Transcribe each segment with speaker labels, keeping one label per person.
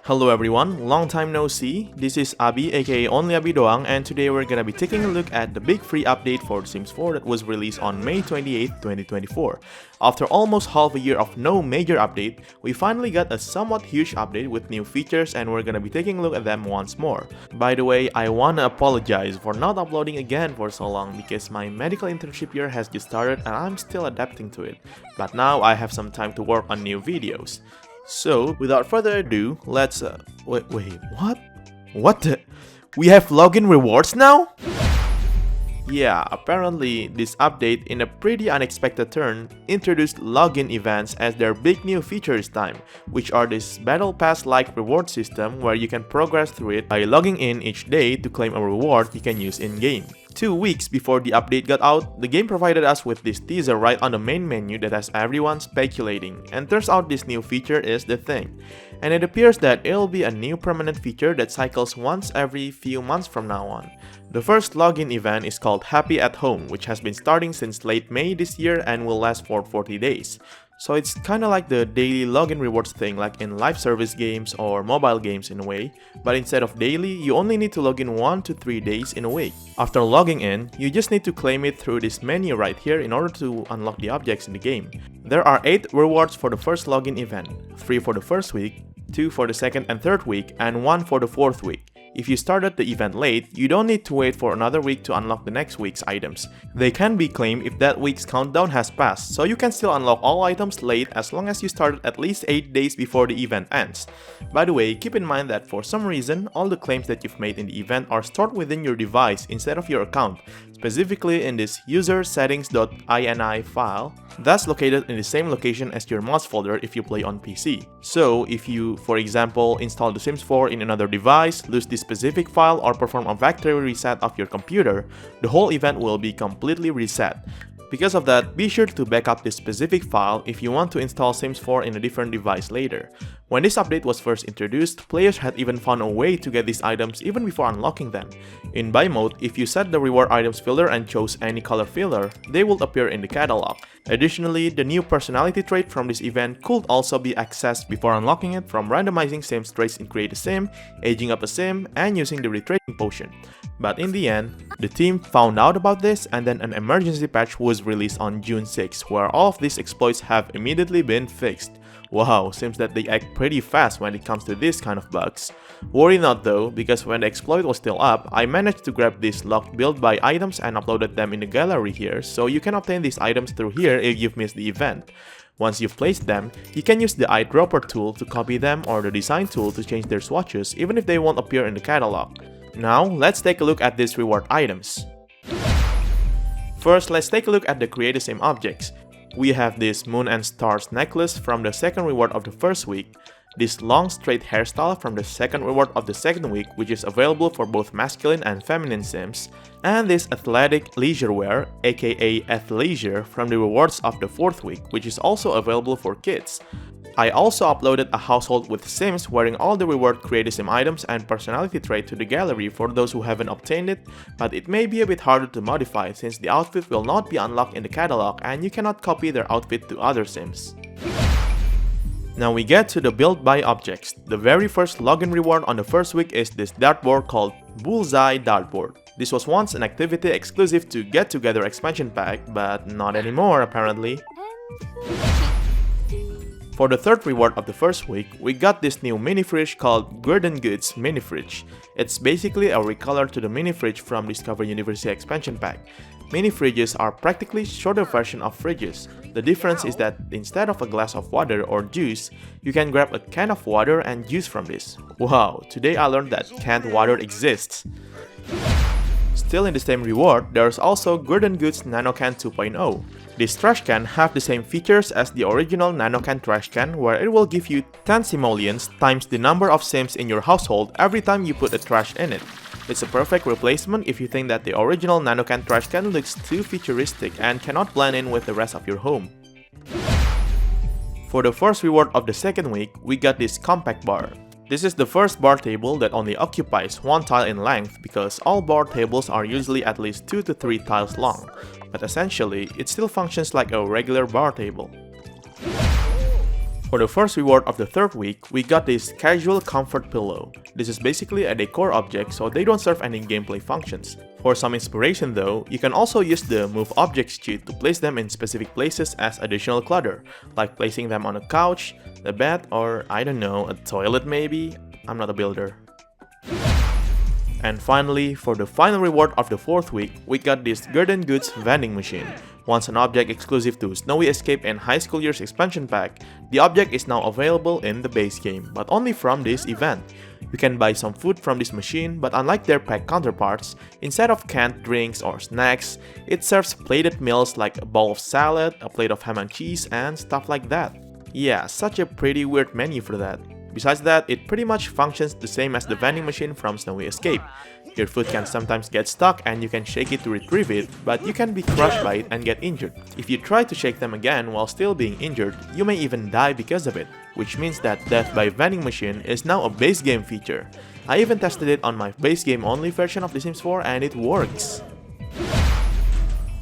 Speaker 1: Hello everyone, long time no see. This is Abi aka onlyabidoang, and today we're gonna be taking a look at the big free update for The Sims 4 that was released on May 28, 2024. After almost half a year of no major update, we finally got a somewhat huge update with new features, and we're gonna be taking a look at them once more. By the way, I wanna apologize for not uploading again for so long because my medical internship year has just started and I'm still adapting to it. But now I have some time to work on new videos. So, without further ado, let's wait, what? What the? We have login rewards now? Yeah, apparently this update, in a pretty unexpected turn, introduced login events as their big new feature this time, which are this battle pass-like reward system where you can progress through it by logging in each day to claim a reward you can use in-game. 2 weeks before the update got out, the game provided us with this teaser right on the main menu that has everyone speculating, and turns out this new feature is the thing. And it appears that it'll be a new permanent feature that cycles once every few months from now on. The first login event is called Happy at Home, which has been starting since late May this year and will last for 40 days. So it's kinda like the daily login rewards thing like in live service games or mobile games in a way, but instead of daily, you only need to log in 1 to 3 days in a week. After logging in, you just need to claim it through this menu right here in order to unlock the objects in the game. There are 8 rewards for the first login event, 3 for the first week, 2 for the second and third week, and 1 for the fourth week. If you started the event late, you don't need to wait for another week to unlock the next week's items. They can be claimed if that week's countdown has passed, so you can still unlock all items late as long as you started at least 8 days before the event ends. By the way, keep in mind that for some reason, all the claims that you've made in the event are stored within your device instead of your account, specifically in this user-settings.ini file that's located in the same location as your mods folder if you play on PC. So, if you, for example, install The Sims 4 in another device, lose this specific file, or perform a factory reset of your computer, the whole event will be completely reset. Because of that, be sure to backup this specific file if you want to install Sims 4 in a different device later. When this update was first introduced, players had even found a way to get these items even before unlocking them. In buy mode, if you set the reward items filter and chose any color filter, they will appear in the catalog. Additionally, the new personality trait from this event could also be accessed before unlocking it from randomizing Sims traits in Create a Sim, aging up a Sim, and using the retraining potion. But in the end, the team found out about this and then an emergency patch was released on June 6, where all of these exploits have immediately been fixed. Wow, seems that they act pretty fast when it comes to this kind of bugs. Worry not though, because when the exploit was still up, I managed to grab these locked build by items and uploaded them in the gallery here, so you can obtain these items through here if you've missed the event. Once you've placed them, you can use the eyedropper tool to copy them or the design tool to change their swatches even if they won't appear in the catalog. Now, let's take a look at these reward items. First, let's take a look at the Create a Sim objects. We have this Moon and Stars necklace from the second reward of the first week, this long straight hairstyle from the second reward of the second week, which is available for both masculine and feminine Sims, and this athletic leisure wear, aka athleisure, from the rewards of the fourth week, which is also available for kids. I also uploaded a household with Sims wearing all the reward Create a Sim items and personality trait to the gallery for those who haven't obtained it, but it may be a bit harder to modify since the outfit will not be unlocked in the catalog and you cannot copy their outfit to other Sims. Now we get to the build by objects. The very first login reward on the first week is this dartboard called Bullseye Dartboard. This was once an activity exclusive to Get Together expansion pack, but not anymore apparently. For the third reward of the first week, we got this new mini fridge called Gordon Goods Mini Fridge. It's basically a recolor to the mini fridge from Discover University expansion pack. Mini fridges are practically shorter version of fridges. The difference is that instead of a glass of water or juice, you can grab a can of water and juice from this. Wow, today I learned that canned water exists. Still in the same reward, there's also Gordon Goods NanoCan 2.0. This trash can have the same features as the original NanoCan trash can, where it will give you 10 simoleons times the number of Sims in your household every time you put a trash in it. It's a perfect replacement if you think that the original NanoCan trash can looks too futuristic and cannot blend in with the rest of your home. For the first reward of the second week, we got this compact bar. This is the first bar table that only occupies 1 tile in length because all bar tables are usually at least 2 to 3 tiles long, but essentially it still functions like a regular bar table. For the first reward of the third week, we got this casual comfort pillow. This is basically a decor object, so they don't serve any gameplay functions. For some inspiration though, you can also use the Move Objects cheat to place them in specific places as additional clutter, like placing them on a couch, a bed, or I don't know, a toilet maybe? I'm not a builder. And finally, for the final reward of the fourth week, we got this Garden Goods vending machine. Once an object exclusive to Snowy Escape and High School Years expansion pack, the object is now available in the base game, but only from this event. You can buy some food from this machine, but unlike their pack counterparts, instead of canned drinks or snacks, it serves plated meals like a bowl of salad, a plate of ham and cheese, and stuff like that. Yeah, such a pretty weird menu for that. Besides that, it pretty much functions the same as the vending machine from Snowy Escape. Your food can sometimes get stuck and you can shake it to retrieve it, but you can be crushed by it and get injured. If you try to shake them again while still being injured, you may even die because of it, which means that death by vending machine is now a base game feature. I even tested it on my base game only version of The Sims 4 and it works.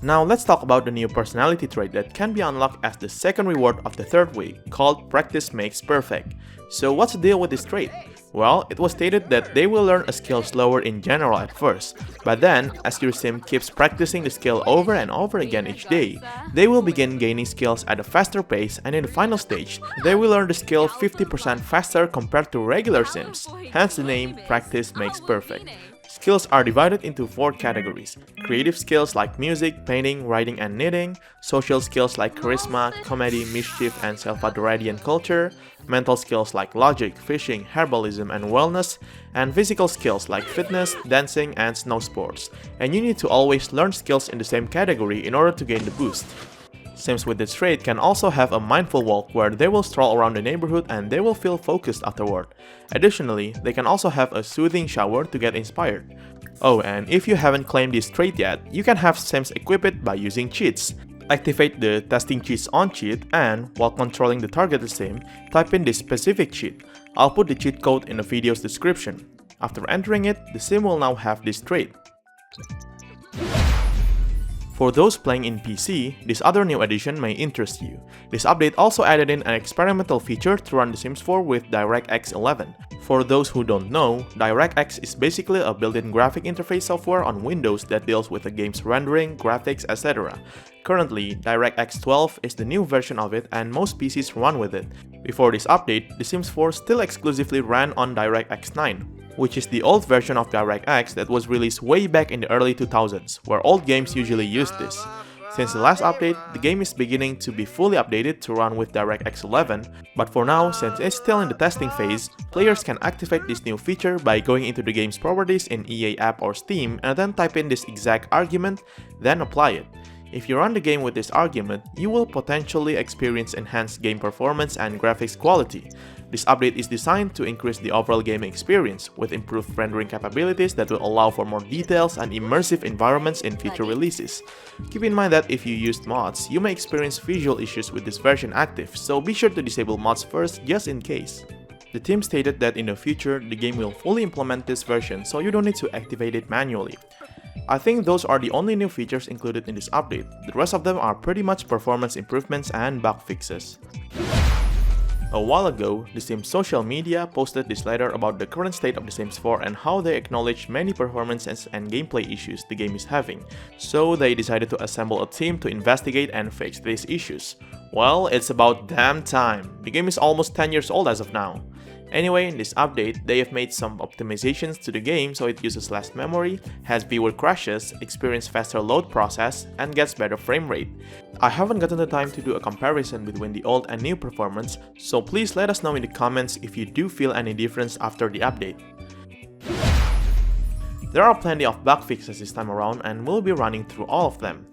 Speaker 1: Now let's talk about the new personality trait that can be unlocked as the second reward of the third week, called Practice Makes Perfect. So what's the deal with this trait? Well, it was stated that they will learn a skill slower in general at first, but then, as your sim keeps practicing the skill over and over again each day, they will begin gaining skills at a faster pace, and in the final stage, they will learn the skill 50% faster compared to regular sims, hence the name Practice Makes Perfect. Skills are divided into 4 categories: creative skills like music, painting, writing, and knitting, social skills like charisma, comedy, mischief, and Salvadorian culture, mental skills like logic, fishing, herbalism, and wellness, and physical skills like fitness, dancing, and snow sports. And you need to always learn skills in the same category in order to gain the boost. Sims with this trait can also have a mindful walk where they will stroll around the neighborhood and they will feel focused afterward. Additionally, they can also have a soothing shower to get inspired. Oh, and if you haven't claimed this trait yet, you can have Sims equip it by using cheats. Activate the Testing Cheats On cheat and, while controlling the targeted sim, type in this specific cheat. I'll put the cheat code in the video's description. After entering it, the sim will now have this trait. For those playing in PC, this other new addition may interest you. This update also added in an experimental feature to run The Sims 4 with DirectX 11. For those who don't know, DirectX is basically a built-in graphic interface software on Windows that deals with the game's rendering, graphics, etc. Currently, DirectX 12 is the new version of it and most PCs run with it. Before this update, The Sims 4 still exclusively ran on DirectX 9. Which is the old version of DirectX that was released way back in the early 2000s, where old games usually used this. Since the last update, the game is beginning to be fully updated to run with DirectX 11, but for now, since it's still in the testing phase, players can activate this new feature by going into the game's properties in EA app or Steam and then type in this exact argument, then apply it. If you run the game with this argument, you will potentially experience enhanced game performance and graphics quality. This update is designed to increase the overall gaming experience, with improved rendering capabilities that will allow for more details and immersive environments in future releases. Keep in mind that if you used mods, you may experience visual issues with this version active, so be sure to disable mods first just in case. The team stated that in the future, the game will fully implement this version, so you don't need to activate it manually. I think those are the only new features included in this update. The rest of them are pretty much performance improvements and bug fixes. A while ago, The Sims social media posted this letter about the current state of The Sims 4 and how they acknowledge many performances and gameplay issues the game is having. So they decided to assemble a team to investigate and fix these issues. Well, it's about damn time. The game is almost 10 years old as of now. Anyway, in this update, they have made some optimizations to the game so it uses less memory, has fewer crashes, experiences faster load process, and gets better frame rate. I haven't gotten the time to do a comparison between the old and new performance, so please let us know in the comments if you do feel any difference after the update. There are plenty of bug fixes this time around and we'll be running through all of them.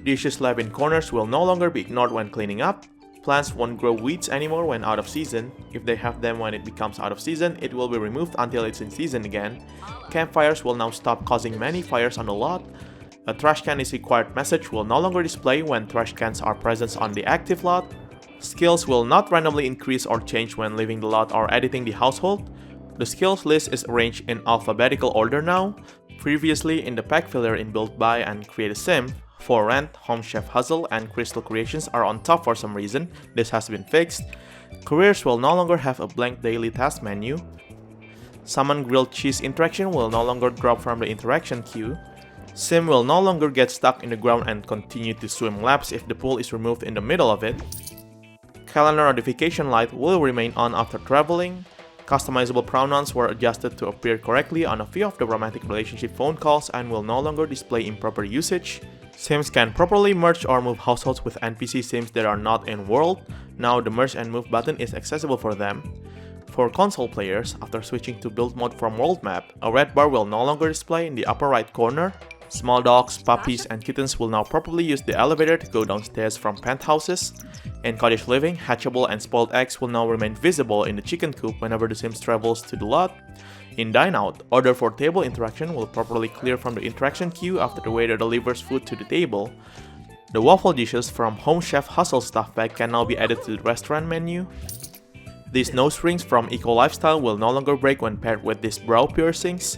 Speaker 1: The issues left in corners will no longer be ignored when cleaning up. Plants won't grow weeds anymore when out of season. If they have them when it becomes out of season, it will be removed until it's in season again. Campfires will now stop causing many fires on the lot. A trash can is required message will no longer display when trash cans are present on the active lot. Skills will not randomly increase or change when leaving the lot or editing the household. The skills list is arranged in alphabetical order now. Previously, in the pack filler in Build By and Create a Sim, For Rent, Home Chef Hustle, and Crystal Creations are on top for some reason. This has been fixed. Careers will no longer have a blank daily task menu. Summon Grilled Cheese interaction will no longer drop from the interaction queue. Sim will no longer get stuck in the ground and continue to swim laps if the pool is removed in the middle of it. Calendar notification light will remain on after traveling. Customizable pronouns were adjusted to appear correctly on a few of the romantic relationship phone calls and will no longer display improper usage. Sims can properly merge or move households with NPC Sims that are not in world. Now the merge and move button is accessible for them. For console players, after switching to build mode from world map, a red bar will no longer display in the upper right corner. Small dogs, puppies, and kittens will now properly use the elevator to go downstairs from penthouses. In cottage living, hatchable and spoiled eggs will now remain visible in the chicken coop whenever the Sims travels to the lot. In Dine Out, order for table interaction will properly clear from the interaction queue after the waiter delivers food to the table. The waffle dishes from Home Chef Hustle stuff bag can now be added to the restaurant menu. These nose rings from Eco Lifestyle will no longer break when paired with these brow piercings.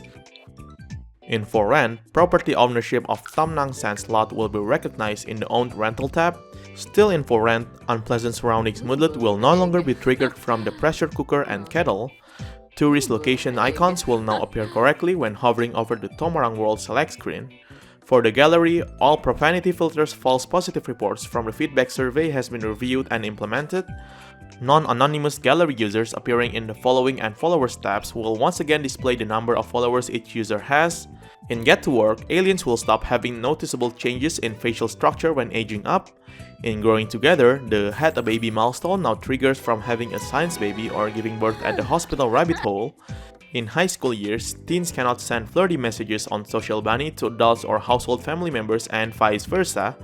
Speaker 1: In For Rent, property ownership of Tam Nang Sands lot will be recognized in the Owned Rental tab. Still in For Rent, unpleasant surroundings moodlet will no longer be triggered from the pressure cooker and kettle. Tourist location icons will now appear correctly when hovering over the Tomarang World select screen. For the gallery, all profanity filters false positive reports from the feedback survey has been reviewed and implemented. Non-anonymous gallery users appearing in the following and followers tabs will once again display the number of followers each user has. In Get to Work, aliens will stop having noticeable changes in facial structure when aging up. In Growing Together, the Had a Baby milestone now triggers from having a science baby or giving birth at the hospital rabbit hole. In high school years, teens cannot send flirty messages on Social Bunny to adults or household family members and vice versa.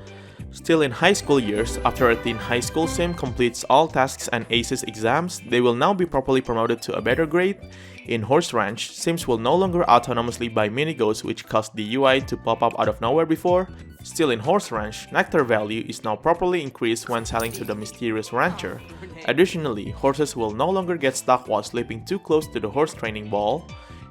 Speaker 1: Still in high school years, after a teen high school sim completes all tasks and aces exams, they will now be properly promoted to a better grade. In Horse Ranch, Sims will no longer autonomously buy mini-goats which caused the UI to pop up out of nowhere before. Still in Horse Ranch, nectar value is now properly increased when selling to the mysterious rancher. Additionally, horses will no longer get stuck while sleeping too close to the horse training ball.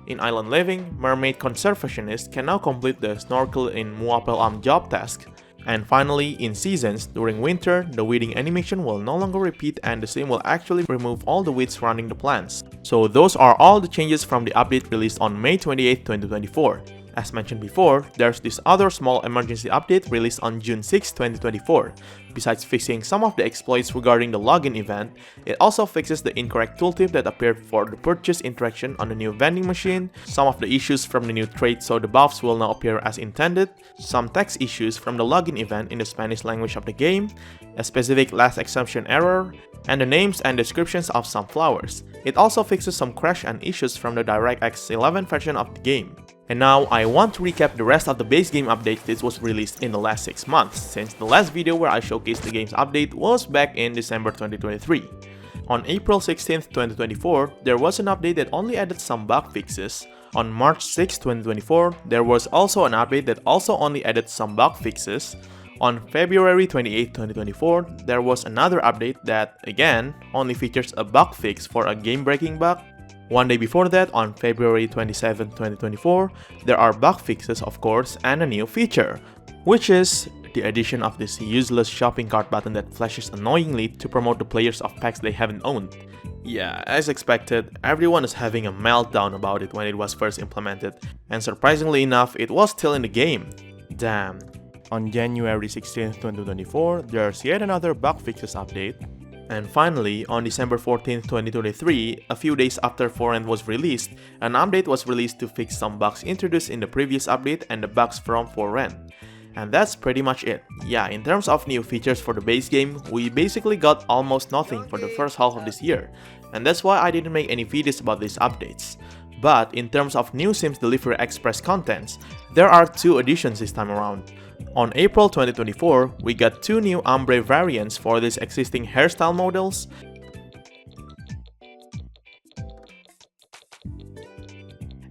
Speaker 1: In Island Living, mermaid conservationists can now complete the snorkel in Muapelam job task. And finally, in Seasons, during winter, the weeding animation will no longer repeat and the sim will actually remove all the weeds surrounding the plants. So those are all the changes from the update released on May 28, 2024. As mentioned before, there's this other small emergency update released on June 6, 2024. Besides fixing some of the exploits regarding the login event, it also fixes the incorrect tooltip that appeared for the purchase interaction on the new vending machine, some of the issues from the new trade so the buffs will now appear as intended, some text issues from the login event in the Spanish language of the game, a specific last exemption error, and the names and descriptions of some flowers. It also fixes some crash and issues from the DirectX 11 version of the game. And now I want to recap the rest of the base game updates that was released in the last 6 months, since the last video where I showcased the game's update was back in December 2023. On April 16, 2024, there was an update that only added some bug fixes. On March 6, 2024, there was also an update that also only added some bug fixes. On February 28, 2024, there was another update that, again, only features a bug fix for a game-breaking bug. One day before that, on February 27, 2024, there are bug fixes of course and a new feature, which is the addition of this useless shopping cart button that flashes annoyingly to promote the players of packs they haven't owned. Yeah, as expected, everyone is having a meltdown about it when it was first implemented, and surprisingly enough, it was still in the game. Damn. On January 16, 2024, there's yet another bug fixes update. And finally, on December 14, 2023, a few days after For Rent was released, an update was released to fix some bugs introduced in the previous update and the bugs from For Rent. And that's pretty much it. Yeah, in terms of new features for the base game, we basically got almost nothing for the first half of this year, and that's why I didn't make any videos about these updates. But in terms of new Sims Delivery Express contents, there are 2 additions this time around. On April 2024, we got 2 new ombre variants for these existing hairstyle models.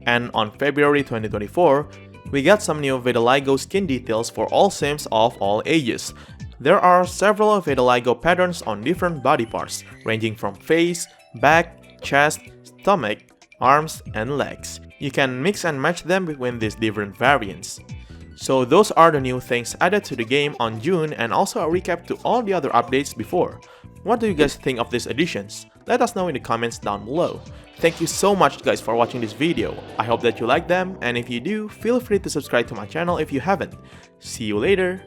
Speaker 1: And on February 2024, we got some new vitiligo skin details for all Sims of all ages. There are several vitiligo patterns on different body parts, ranging from face, back, chest, stomach, arms, and legs. You can mix and match them between these different variants. So those are the new things added to the game on June and also a recap to all the other updates before. What do you guys think of these additions? Let us know in the comments down below. Thank you so much guys for watching this video. I hope that you like them, and if you do, feel free to subscribe to my channel if you haven't. See you later.